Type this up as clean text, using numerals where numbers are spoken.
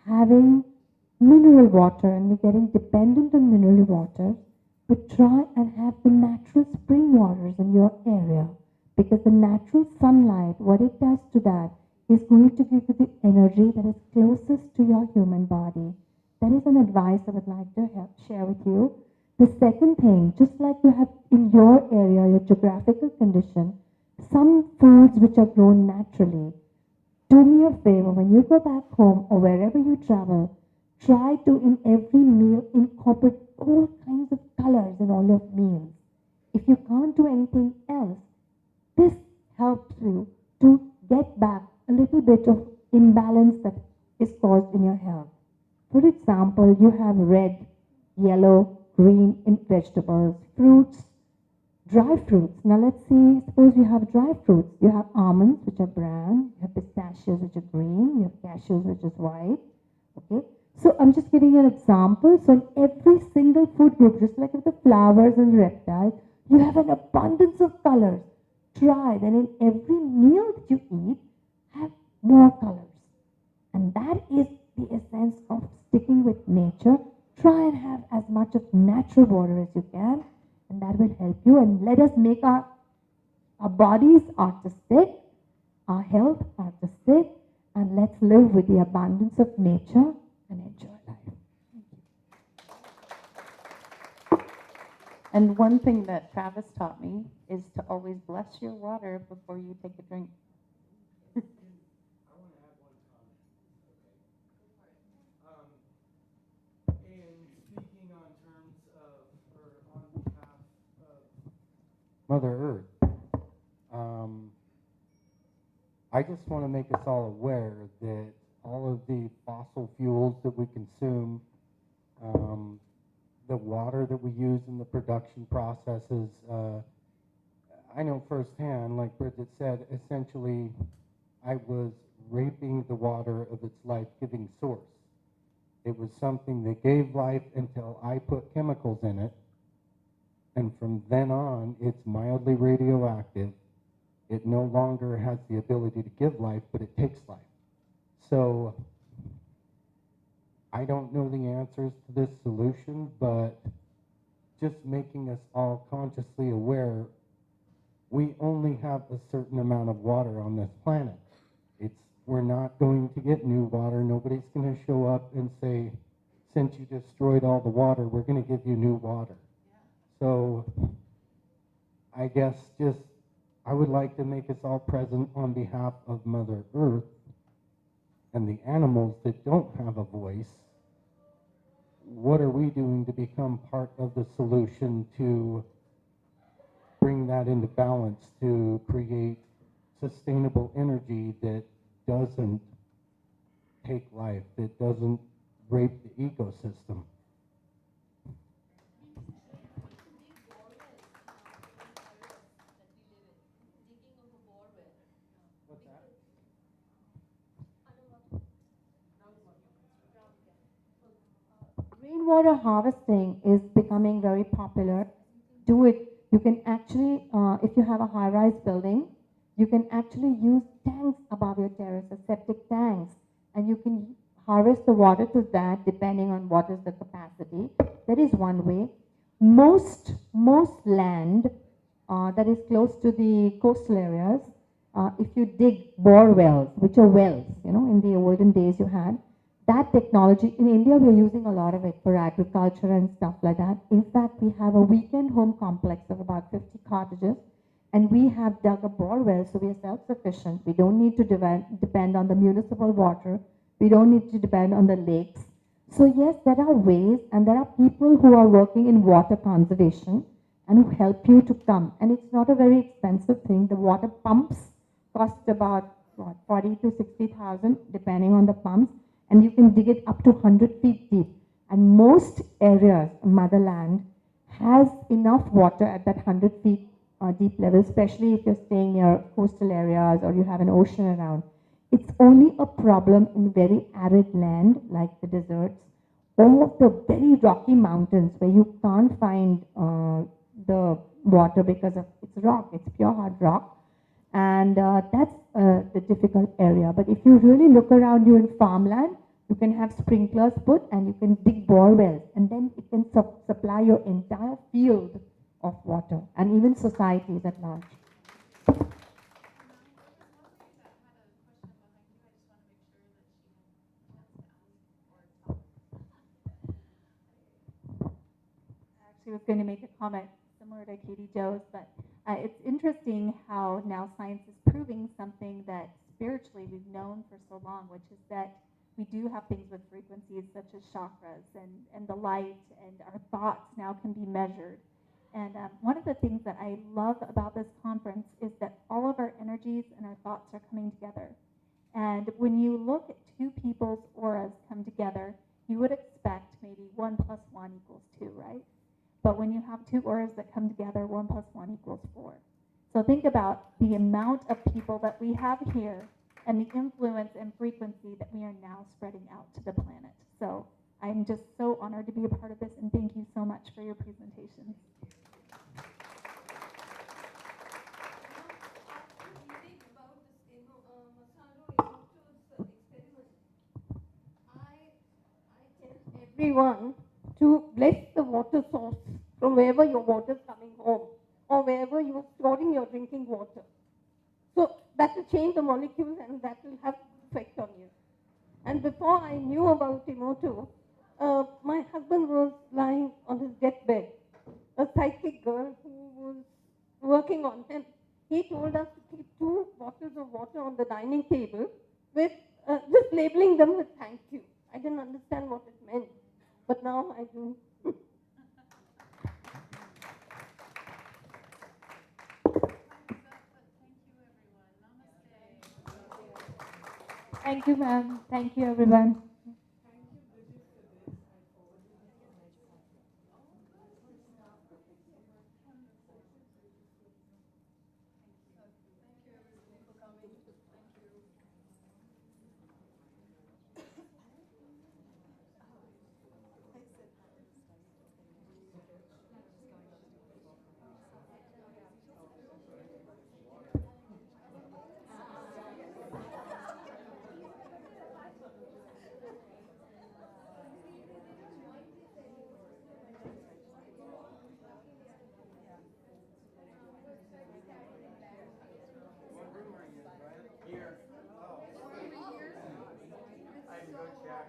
having mineral water and we're getting dependent on mineral water, but try and have the natural spring waters in your area, because the natural sunlight, what it does to that is going to give you the energy that is closest to your human body. That is an advice I would like to share with you. The second thing, just like you have in your area, your geographical condition, some foods which are grown naturally, do me a favor, when you go back home or wherever you travel, try to in every meal incorporate all kinds of colors in all your meals. If you can't do anything else, this helps you to get back a little bit of imbalance that is caused in your health. For example, you have red, yellow, green in vegetables, fruits, dry fruits. Now let's see, suppose you have dry fruits. You have almonds, which are brown. You have pistachios, which are green. You have cashews, which is white. Okay. So I'm just giving you an example. So in every single food group, just like with the flowers and reptiles, you have an abundance of colors. Try then in every meal that you eat, have more colors. And that is the essence of sticking with nature. Try and have as much of natural water as you can, and that will help you. And let us make our bodies artistic, our health artistic, and let's live with the abundance of nature and enjoy life. And one thing that Travis taught me is to always bless your water before you take a drink. Mother Earth. I just want to make us all aware that all of the fossil fuels that we consume, the water that we use in the production processes, I know firsthand, like Bridget said, essentially I was raping the water of its life-giving source. It was something that gave life until I put chemicals in it. And from then on, it's mildly radioactive. It no longer has the ability to give life, but it takes life. So I don't know the answers to this solution, but just making us all consciously aware, we only have a certain amount of water on this planet. We're not going to get new water. Nobody's going to show up and say, since you destroyed all the water, we're going to give you new water. So I guess just I would like to make us all present on behalf of Mother Earth and the animals that don't have a voice. What are we doing to become part of the solution to bring that into balance, to create sustainable energy that doesn't take life, that doesn't rape the ecosystem? Rainwater harvesting is becoming very popular. Do it. You can actually, if you have a high-rise building, you can actually use tanks above your terraces, septic tanks, and you can harvest the water to that depending on what is the capacity. That is one way. Most land that is close to the coastal areas, if you dig bore wells, which are wells, in the olden days you had, that technology, in India we are using a lot of it for agriculture and stuff like that. In fact, we have a weekend home complex of about 50 cottages, and we have dug a bore well, so we are self-sufficient. We don't need to depend on the municipal water. We don't need to depend on the lakes. So yes, there are ways, and there are people who are working in water conservation and who help you to come. And it's not a very expensive thing. The water pumps cost about, 40 to 60,000, depending on the pumps. And you can dig it up to 100 feet deep. And most areas, motherland, has enough water at that 100 feet deep level, especially if you're staying near coastal areas or you have an ocean around. It's only a problem in very arid land, like the deserts, or the very rocky mountains where you can't find the water because of it's rock, it's pure hard rock. And that's the difficult area. But if you really look around you in farmland, You can have sprinklers put and you can dig bore wells, and then it can supply your entire field of water and even societies at large. She was going to make a comment similar to Katie Joe's, but it's interesting how now science is proving something that spiritually we've known for so long, which is that we do have things with frequencies such as chakras and the light, and our thoughts now can be measured. And one of the things that I love about this conference is that all of our energies and our thoughts are coming together. And when you look at two people's auras come together, you would expect maybe 1 + 1 = 2, right? But when you have two auras that come together, 1 + 1 = 4. So think about the amount of people that we have here and the influence and frequency that we are now spreading out to the planet. So I'm just so honored to be a part of this, and thank you so much for your presentation. Everyone to bless the water source from wherever your water is coming home or wherever you are storing your drinking water. So that will change the molecules and that will have effect on you. And before I knew about Emoto, my husband was lying on his deathbed. A psychic girl who was working on him, he told us to keep 2 bottles of water on the dining table with just labeling them with thank you. I didn't understand what it meant, but now I do. Thank you, ma'am. Thank you, everyone. Here. Oh. I can go check.